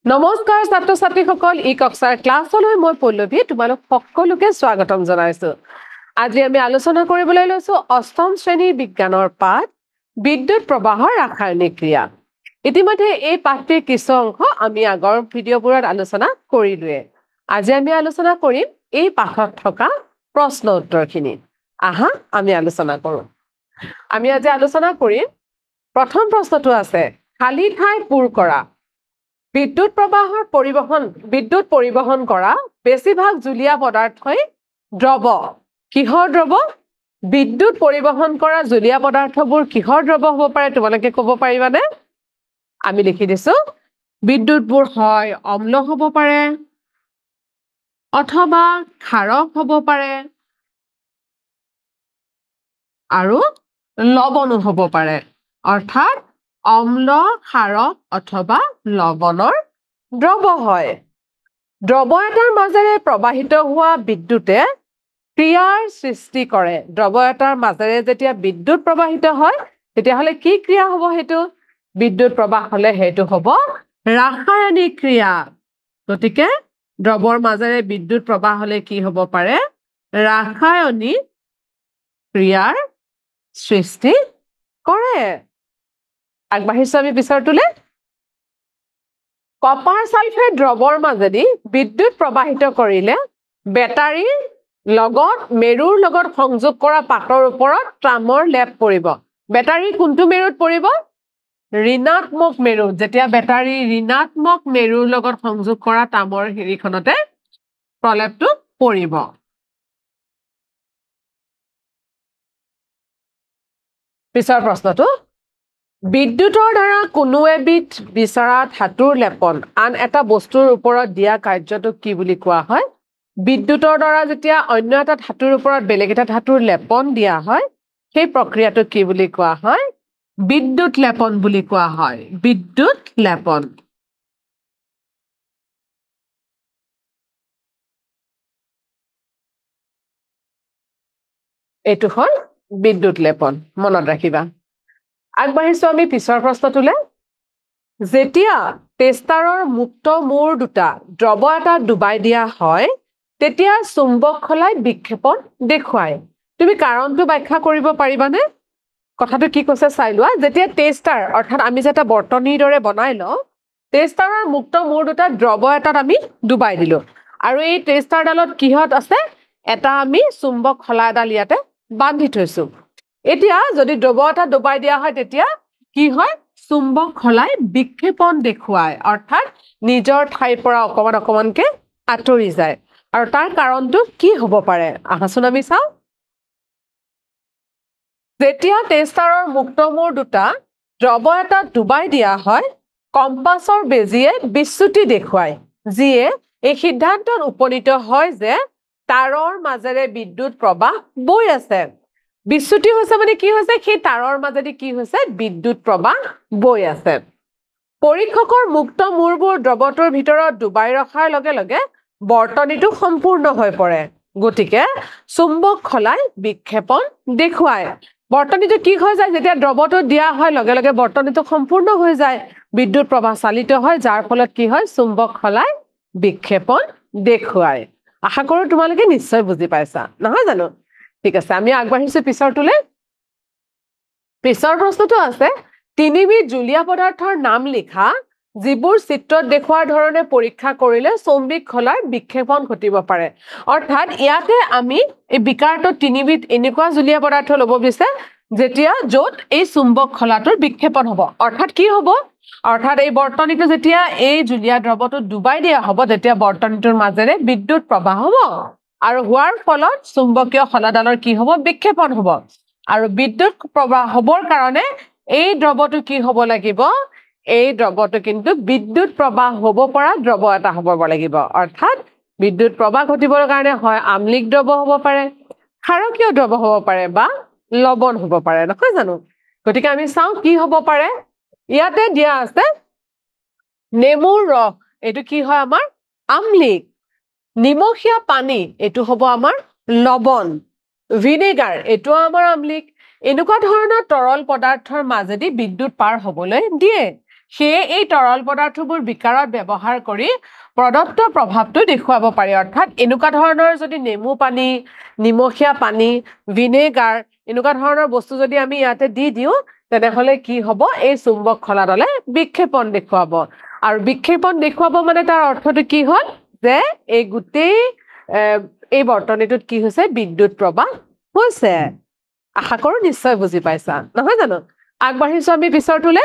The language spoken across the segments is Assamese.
নমস্কাৰ ছাত্ৰ ছাত্ৰীসকল ই কক্সাৰ ক্লাছলৈ মই পল্লৱী তোমালোক সকলোকে স্বাগতম জনাইছো আজি আমি আলোচনা কৰিবলৈ লৈছো অষ্টম শ্ৰেণীৰ বিজ্ঞানৰ পাঠ বিদ্যুৎ প্ৰবাহৰ ৰাসায়নিক ক্ৰিয়া ইতিমধ্যে এই পাঠটিৰ কিছু অংশ আমি আগৰ ভিডিঅ'বোৰত আলোচনা কৰিলোৱে আজি আমি আলোচনা কৰিম এই পাঠত থকা প্ৰশ্ন উত্তৰখিনি আহা আমি আলোচনা কৰো আমি আজি আলোচনা কৰিম প্ৰথম প্ৰশ্নটো আছে খালি ঠাই পূৰ কৰা বিদ্যুৎ পৰিবহন কৰা বেছিভাগ জুলীয়া পদাৰ্থই দ্ৰৱ কিহৰ দ্ৰৱ বিদ্যুৎ পৰিবহন কৰা জুলীয়া পদাৰ্থবোৰ কিহৰ দ্ৰৱ হ'ব পাৰে তোমালোকে ক'ব পাৰিবানে আমি লিখি দিছো বিদ্যুৎবোৰ হয় অম্ল হ'ব পাৰে অথবা ক্ষাৰক হ'ব পাৰে আৰু লৱণো হ'ব পাৰে অৰ্থাৎ অম্ল ক্ষাৰক অথবা লৱণৰ দ্ৰৱ হয় দ্ৰৱ এটাৰ মাজেৰে প্ৰবাহিত হোৱা বিদ্যুতে ক্ৰিয়াৰ সৃষ্টি কৰে দ্ৰৱ এটাৰ মাজেৰে যেতিয়া বিদ্যুৎ প্ৰবাহিত হয় তেতিয়াহ'লে কি ক্ৰিয়া হ'ব হেতু বিদ্যুৎ প্ৰবাহ হ'লে হেতু হ'ব ৰাসায়নিক ক্ৰিয়া গতিকে দ্ৰৱৰ মাজেৰে বিদ্যুৎ প্ৰবাহ হ'লে কি হ'ব পাৰে ৰাসায়নিক ক্ৰিয়াৰ সৃষ্টি কৰে আগবাঢ়িছো আমি পিছৰটোলে কপাৰ সালফেট দ্ৰৱৰ মাজেদি বিদ্যুৎ প্ৰবাহিত কৰিলে বেটাৰীৰ লগত মেৰুৰ লগত সংযোগ কৰা পাতৰ ওপৰত তামৰ লেপ পৰিব বেটাৰী কোনটো মেৰুত পৰিব ঋণাত্মক মেৰু যেতিয়া বেটাৰী ঋণাত্মক মেৰুৰ লগত সংযোগ কৰা তামৰ হেৰিখনতে প্ৰলেপটো পৰিব পিছৰ প্ৰশ্নটো বিদ্যুতৰ দ্বাৰা কোনো এবিধ বিচৰা ধাতুৰ লেপন আন এটা বস্তুৰ ওপৰত দিয়া কাৰ্যটো কি বুলি কোৱা হয় বিদ্যুতৰ দ্বাৰা যেতিয়া অন্য এটা ধাতুৰ ওপৰত বেলেগ এটা ধাতুৰ লেপন দিয়া হয় সেই প্ৰক্ৰিয়াটো কি বুলি কোৱা হয় বিদ্যুৎ লেপন বুলি কোৱা হয় বিদ্যুৎ লেপন এইটো হ'ল বিদ্যুৎ লেপন মনত ৰাখিবা আগবাঢ়িছো আমি পিছৰ প্ৰশ্নটোলে যেতিয়া টেষ্টাৰৰ মুক্ত মূৰ দুটা দ্ৰৱ এটা ডুবাই দিয়া হয় তেতিয়া চুম্বক খলাই বিক্ষেপণ দেখুৱায় তুমি কাৰণটো ব্যাখ্যা কৰিব পাৰিবানে কথাটো কি কৈছে চাই লোৱা যেতিয়া টেষ্টাৰ অৰ্থাৎ আমি যেটা বৰ্তনীৰ দৰে বনাই লওঁ টেষ্টাৰৰ মুক্ত মূৰ দুটা দ্ৰৱ এটাত আমি ডুবাই দিলো আৰু এই টেষ্টাৰডালত কিহত আছে এটা আমি চুম্বক খলা এডাল ইয়াতে বান্ধি থৈছো এতিয়া যদি দ্ৰৱ এটা ডুবাই দিয়া হয় তেতিয়া কি হয় চুম্বক খলাই বিক্ষেপণ দেখুৱায় অৰ্থাৎ নিজৰ ঠাইৰ পৰা অকমানকে আঁতৰি যায় আৰু তাৰ কাৰণটো কি হ'ব পাৰে আহাচোন আমি চাওঁ যেতিয়া টেষ্টাৰৰ মুক্ত মূৰ দুটা দ্ৰৱ এটা ডুবাই দিয়া হয় কম্পাছৰ বেজিয়ে বিচ্যুতি দেখুৱায় যিয়ে এই সিদ্ধান্তত উপনীত হয় যে তাৰৰ মাজেৰে বিদ্যুৎ প্ৰবাহ বৈ আছে বিচ্যুতি হৈছে মানে কি হৈছে সেই তাৰৰ মাজেদি কি হৈছে বিদ্যুৎ প্ৰবাহ বৈ আছে পৰীক্ষকৰ মুক্ত মূৰবোৰ দ্ৰৱটোৰ ভিতৰত ডুবাই ৰখাৰ লগে লগে বৰ্তনীটো সম্পূৰ্ণ হৈ পৰে গতিকে চুম্বক খলাই বিক্ষেপণ দেখুৱায় বৰ্তনীটো কি হৈ যায় যেতিয়া দ্ৰৱটো দিয়া হয় লগে লগে বৰ্তনীটো সম্পূৰ্ণ হৈ যায় বিদ্যুৎ প্ৰবাহ চালিত হয় যাৰ ফলত কি হয় চুম্বক খলাই বিক্ষেপণ দেখুৱায় আশা কৰো তোমালোকে নিশ্চয় বুজি পাইছা নহয় জানো ঠিক আছে আমি আগবাঢ়িছো পিছৰটোলে পিছৰ প্ৰশ্নটো আছে তিনিবিধ জুলীয়া পদাৰ্থৰ নাম লিখা যিবোৰ চিত্ৰত দেখুৱাৰ ধৰণে পৰীক্ষা কৰিলে চৌম্বিক খলাৰ বিক্ষেপণ ঘটিব পাৰে অৰ্থাৎ ইয়াতে আমি এই বিকাৰটো তিনিবিধ এনেকুৱা জুলীয়া পদাৰ্থ ল'ব বিচাৰে যেতিয়া য'ত এই চুম্বক খলাটোৰ বিক্ষেপণ হ'ব অৰ্থাৎ কি হ'ব অৰ্থাৎ এই বৰ্তনীটো যেতিয়া এই জুলীয়া দ্ৰৱটো ডুবাই দিয়া হ'ব তেতিয়া বৰ্তনীটোৰ মাজেৰে বিদ্যুৎ প্ৰবাহ হ'ব আৰু হোৱাৰ ফলত চুম্বকীয় খলাডালৰ কি হ'ব বিক্ষেপণ হ'ব আৰু বিদ্যুৎ প্ৰবাহ হ'বৰ কাৰণে এই দ্ৰৱটো কি হ'ব লাগিব এই দ্ৰৱটো কিন্তু বিদ্যুৎ প্ৰবাহ হ'ব পৰা দ্ৰৱ এটা হ'ব লাগিব অৰ্থাৎ বিদ্যুৎ প্ৰবাহ ঘটিবৰ কাৰণে হয় আম্লিক দ্ৰৱ হ'ব পাৰে ক্ষাৰকীয় দ্ৰৱ হ'ব পাৰে বা লৱণ হ'ব পাৰে নহয় জানো গতিকে আমি চাওঁ কি হ'ব পাৰে ইয়াতে দিয়া আছে নেমুৰ ৰস এইটো কি হয় আমাৰ আম্লিক নিমখীয়া পানী এইটো হ'ব আমাৰ লৱণ ভিনেগাৰ এইটো আমাৰ আম্লিক এনেকুৱা ধৰণৰ তৰল পদাৰ্থৰ মাজেদি বিদ্যুৎ পাৰ হ'বলৈ দিয়ে সেয়ে এই তৰল পদাৰ্থবোৰ বিকাৰত ব্যৱহাৰ কৰি প্ৰদত্ত প্ৰভাৱটো দেখুৱাব পাৰি অৰ্থাৎ এনেকুৱা ধৰণৰ যদি নেমু পানী নিমখীয়া পানী ভিনেগাৰ এনেকুৱা ধৰণৰ বস্তু যদি আমি ইয়াতে দি দিওঁ তেনেহলে কি হ'ব এই চুম্বক খলাদলে বিক্ষেপণ দেখুৱাব আৰু বিক্ষেপণ দেখুৱাব মানে তাৰ অৰ্থটো কি হ'ল যে এই গোটেই এই বৰ্তনীটোত কি হৈছে বিদ্যুৎ প্ৰবাহ হৈছে আশা কৰো নিশ্চয় বুজি পাইছা নহয় জানো আগবাঢ়িছো আমি পিছৰটোলে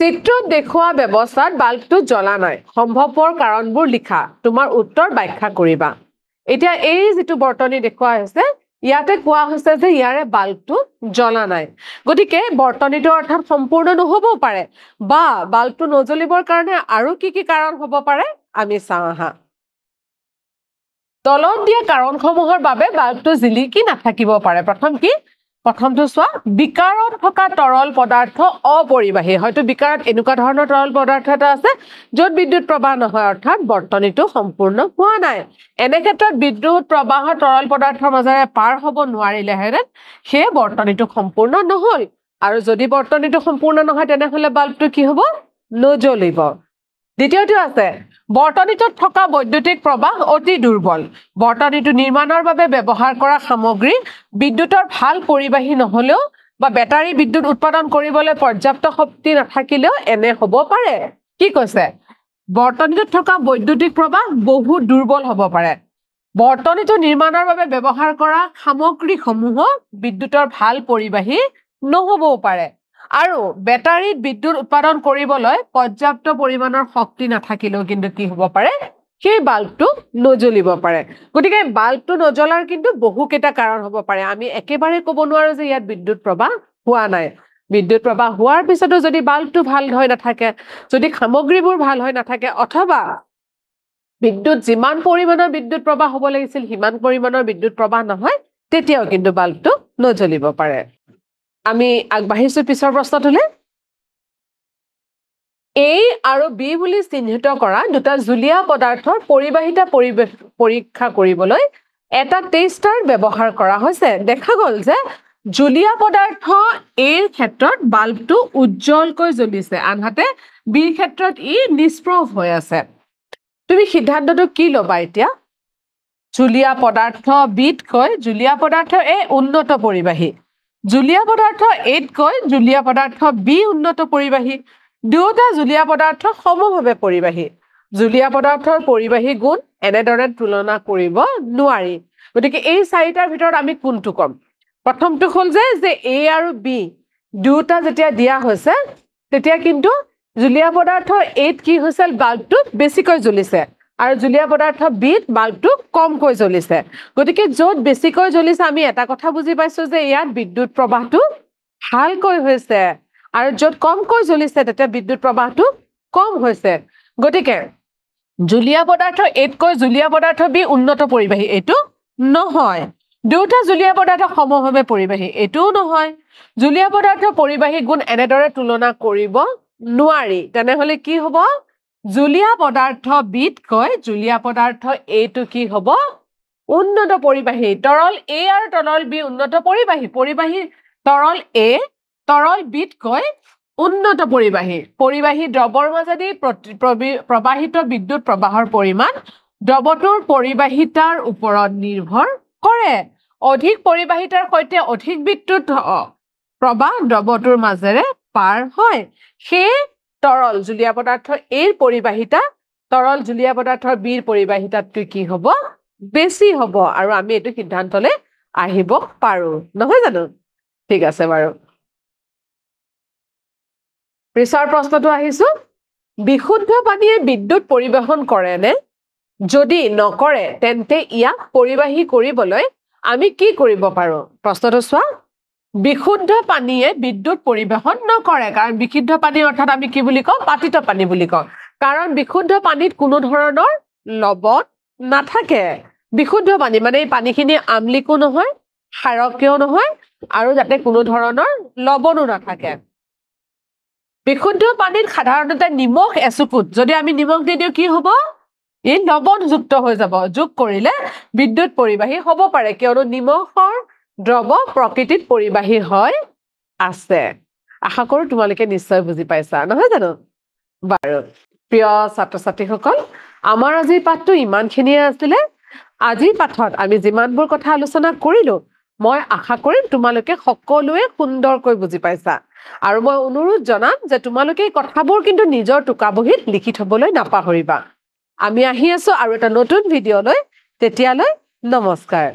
চিত্ৰত দেখুওৱা ব্যৱস্থাত বাল্বটো জ্বলা নাই সম্ভৱপৰ কাৰণবোৰ লিখা তোমাৰ উত্তৰ ব্যাখ্যা কৰিবা এতিয়া এই যেটো বৰ্তনী দেখুওৱা হৈছে ইয়াতে কোৱা হৈছে যে ইয়াৰে বাল্বটো জ্বলা নাই গতিকে বৰ্তনীটো অৰ্থাৎ সম্পূৰ্ণ নহবও পাৰে বা বাল্বটো নজ্বলিবৰ কাৰণে আৰু কি কাৰণ হ'ব পাৰে আমি চাওঁ আহা তলত দিয়া কাৰণসমূহৰ বাবে বাল্বটো জিলিকি নাথাকিব পাৰে প্ৰথমটো চোৱা বিকাৰত থকা তৰল পদাৰ্থ অপৰিবাহী হয়তো বিকাৰত এনেকুৱা ধৰণৰ তৰল পদাৰ্থ এটা আছে য'ত বিদ্যুৎ প্ৰবাহ নহয় অৰ্থাৎ বৰ্তনীটো সম্পূৰ্ণ হোৱা নাই এনে ক্ষেত্ৰত বিদ্যুৎ প্ৰবাহৰ তৰল পদাৰ্থৰ মাজেৰে পাৰ হ'ব নোৱাৰিলেহেঁতেন সেই বৰ্তনীটো সম্পূৰ্ণ নহল আৰু যদি বৰ্তনীটো সম্পূৰ্ণ নহয় তেনেহলে বাল্বটো কি হ'ব নজ্বলিব দ্বিতীয়টো আছে বৰ্তনীটোত থকা বৈদ্যুতিক প্ৰবাহ অতি দুৰ্বল বৰ্তনীটো নিৰ্মাণৰ বাবে ব্যৱহাৰ কৰা সামগ্ৰী বিদ্যুতৰ ভাল পৰিবাহী নহলেও বা বেটাৰী বিদ্যুৎ উৎপাদন কৰিবলৈ পৰ্যাপ্ত শক্তি নাথাকিলেও এনে হ'ব পাৰে কি কৈছে বৰ্তনীটোত থকা বৈদ্যুতিক প্ৰবাহ বহুত দুৰ্বল হ'ব পাৰে বৰ্তনীটো নিৰ্মাণৰ বাবে ব্যৱহাৰ কৰা সামগ্ৰীসমূহ বিদ্যুতৰ ভাল পৰিবাহী নহবও পাৰে আৰু বেটাৰীত বিদ্যুৎ উৎপাদন কৰিবলৈ পৰ্যাপ্ত পৰিমাণৰ শক্তি নাথাকিলেও কিন্তু কি হ'ব পাৰে সেই বাল্বটো নজ্বলিব পাৰে গতিকে বাল্বটো নজ্বলাৰ কিন্তু বহুকেইটা কাৰণ হ'ব পাৰে আমি একেবাৰে ক'ব নোৱাৰো যে ইয়াত বিদ্যুৎ প্ৰবাহ হোৱা নাই বিদ্যুৎ প্ৰবাহ হোৱাৰ পিছতো যদি বাল্বটো ভাল হৈ নাথাকে যদি সামগ্ৰীবোৰ ভাল হৈ নাথাকে অথবা বিদ্যুৎ যিমান পৰিমাণৰ বিদ্যুৎ প্ৰবাহ হ'ব লাগিছিল সিমান পৰিমাণৰ বিদ্যুৎ প্ৰবাহ নহয় তেতিয়াও কিন্তু বাল্বটো নজ্বলিব পাৰে আমি আগবাঢ়িছো পিছৰ প্ৰশ্নটোলে A আৰু B বুলি চিহ্নিত কৰা দুটা জুলীয়া পদাৰ্থৰ পৰিবাহিতা পৰীক্ষা কৰিবলৈ এটা টেষ্টাৰ ব্যৱহাৰ কৰা হৈছে দেখা গ'ল যে জুলীয়া পদাৰ্থ এৰ ক্ষেত্ৰত বাল্বটো উজ্জ্বলকৈ জ্বলিছে আনহাতে বিৰ ক্ষেত্ৰত ই নিষ্প্ৰভ হৈ আছে তুমি সিদ্ধান্তটো কি ল'বা এতিয়া জুলীয়া পদাৰ্থ বিতকৈ জুলীয়া পদাৰ্থ এ উন্নত পৰিবাহী জুলীয়া পদাৰ্থ এতকৈ জুলীয়া পদাৰ্থ বি উন্নত পৰিবাহী দুয়োটা জুলীয়া পদাৰ্থ সমভাৱে পৰিবাহী জুলীয়া পদাৰ্থৰ পৰিবাহী গুণ এনেদৰে তুলনা কৰিব নোৱাৰি গতিকে এই চাৰিটাৰ ভিতৰত আমি কোনটো কম প্ৰথমটো হ'ল যে এ আৰু বি দুয়োটা যেতিয়া দিয়া হৈছে তেতিয়া কিন্তু জুলীয়া পদাৰ্থ এত কি হৈছিল বাল্বটো বেছিকৈ জ্বলিছে আৰু জুলীয়া পদাৰ্থ বিত বাল্বটো কমকৈ জ্বলিছে গতিকে য'ত বেছিকৈ জ্বলিছে আমি এটা কথা বুজি পাইছো যে ইয়াত বিদ্যুৎ প্ৰবাহটো ভালকৈ হৈছে আৰু য'ত কমকৈ জ্বলিছে তেতিয়া বিদ্যুৎ প্ৰবাহটো কম হৈছে গতিকে জুলীয়া পদাৰ্থ এতকৈ জুলীয়া পদাৰ্থ বি উন্নত পৰিবাহী এইটো নহয় দুটা জুলীয়া পদাৰ্থ সমভাৱে পৰিবাহী এইটোও নহয় জুলীয়া পদাৰ্থৰ পৰিবাহী গুণ এনেদৰে তুলনা কৰিব নোৱাৰি তেনেহলে কি হ'ব জুলীয়া পদাৰ্থ বিতকৈ জুলীয়া পদাৰ্থ এটো কি হ'ব উন্নত পৰিবাহী তৰল এ আৰু তৰল বি উন্নত পৰিবাহী তৰল এ তৰল বিতকৈ উন্নত পৰিবাহী দ্ৰৱৰ মাজেদি প্ৰবাহিত বিদ্যুৎ প্ৰবাহৰ পৰিমাণ দ্ৰৱটোৰ পৰিবাহিতাৰ ওপৰত নিৰ্ভৰ কৰে অধিক পৰিবাহিতাৰ সৈতে অধিক বিদ্যুৎ প্ৰবাহ দ্ৰৱটোৰ মাজেৰে পাৰ হয় সেই তৰল জুলীয়া পদাৰ্থ এৰ পৰিবাহিতা তৰল জুলীয়া পদাৰ্থৰ বিৰ পৰিবাহিতাতকৈ কি হ'ব বেছি হ'ব আৰু আমি এইটো সিদ্ধান্তলৈ আহিব পাৰো নহয় জানো ঠিক আছে বাৰু পিছৰ প্ৰশ্নটো আহিছো বিশুদ্ধ পানীয়ে বিদ্যুৎ পৰিবহন কৰে নে যদি নকৰে তেন্তে ইয়াক পৰিবাহী কৰিবলৈ আমি কি কৰিব পাৰো প্ৰশ্নটো চোৱা বিশুদ্ধ পানীয়ে বিদ্যুৎ পৰিবহন নকৰে কাৰণ বিশুদ্ধ পানী অৰ্থাৎ আমি কি বুলি কওঁ পাতিত পানী বুলি কওঁ কাৰণ বিশুদ্ধ পানীত কোনো ধৰণৰ লৱণ নাথাকে বিশুদ্ধ পানী মানে এই পানীখিনি আমলিকো নহয় ক্ষাৰকীয় নহয় আৰু যাতে কোনো ধৰণৰ লৱণো নাথাকে বিশুদ্ধ পানীত সাধাৰণতে নিমখ এচুকুট যদি আমি নিমখ দি দিও কি হ'ব এই লৱণযুক্ত হৈ যাব যোগ কৰিলে বিদ্যুৎ পৰিবাহী হ'ব পাৰে কিয়নো নিমখৰ দ্ৰৱ প্ৰকৃতিত পৰিবাহী হয় আছে আশা কৰোঁ তোমালোকে নিশ্চয় বুজি পাইছা নহয় জানো বাৰু প্ৰিয় ছাত্ৰ ছাত্ৰীসকল আমাৰ আজিৰ পাঠটো ইমানখিনিয়ে আছিলে আজিৰ পাঠত আমি যিমানবোৰ কথা আলোচনা কৰিলোঁ মই আশা কৰিম তোমালোকে সকলোৱে সুন্দৰকৈ বুজি পাইছা আৰু মই অনুৰোধ জনাম যে তোমালোকে এই কথাবোৰ কিন্তু নিজৰ টোকাবহীত লিখি থবলৈ নাপাহৰিবা আমি আহি আছো আৰু এটা নতুন ভিডিঅ'লৈ তেতিয়ালৈ নমস্কাৰ